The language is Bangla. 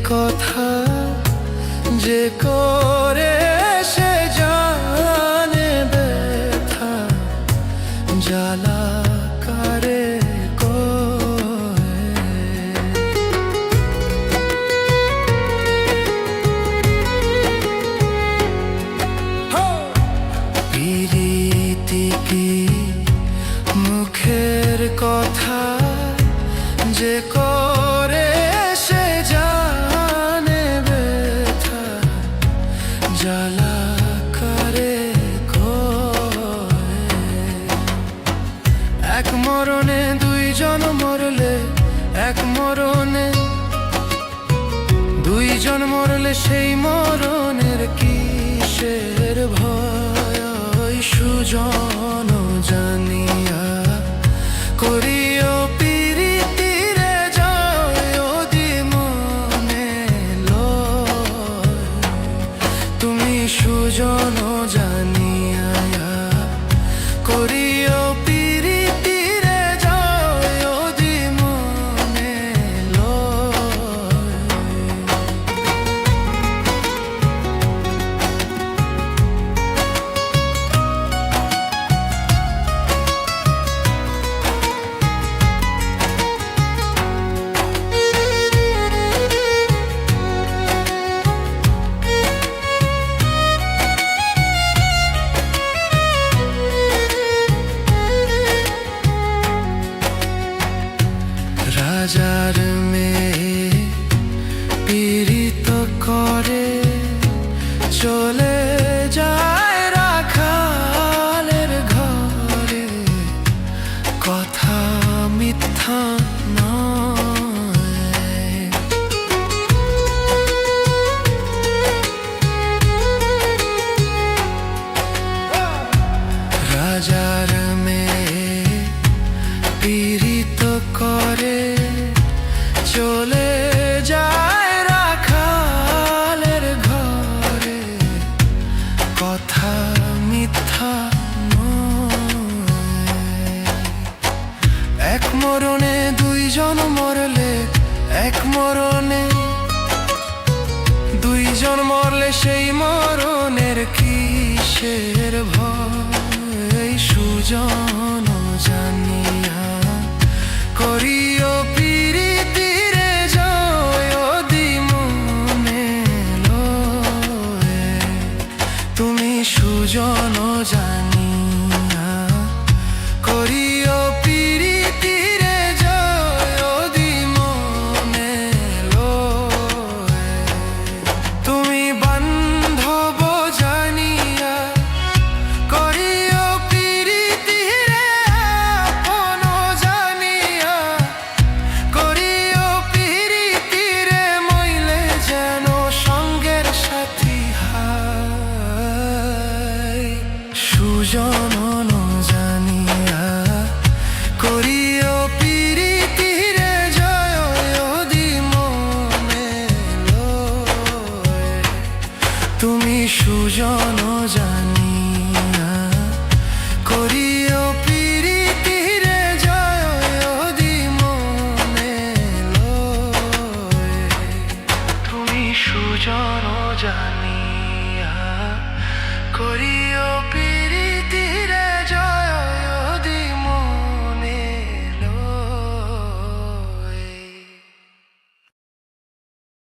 কথা যে করে সে জানে ব্যথা জ্বালা কারে প্রীতি কি মুখের কথা যে করে সে জানে ব্যথা জ্বালা করে এক মরণে দুইজন মরলে এক মরণে দুইজন মরলে সেই মরণের কিসের ভয় সুজন জানিয়া করিও প্রীতিরে জয় যদি মনে লয় তুমি সুজন জানিয়া করিও প্রীতিরে জয় যদি মনে লয় রাজার মেয়ে পীড়িত করে চলে যায় রাখালের ঘরে কথা মিথ্যা নয় রাজার মেয়ে পীড়িত করে চলে যায় রাখালের ঘরে কথা মিথ্যা নয় এক মরণে দুইজন মরলে এক মরণে দুইজন মরলে সেই মরণের কিসের ভয় সুজন জানিয়া করিও প্রীতিরে জয় যদি মনে লয় তুমি সুজন জানিয়া করিও প্রীতিরে জয় যদি মনে লয় তুমি বান্ধব জানিয়া করিও প্রীতিরে আপন জানিয়া করিও প্রীতিরে মইলে যেন সঙ্গের সাথী হায় সুজন জানিয়া করিও প্রীতিরে জয় যদি মনে লয় তুমি সুজন জানিয়া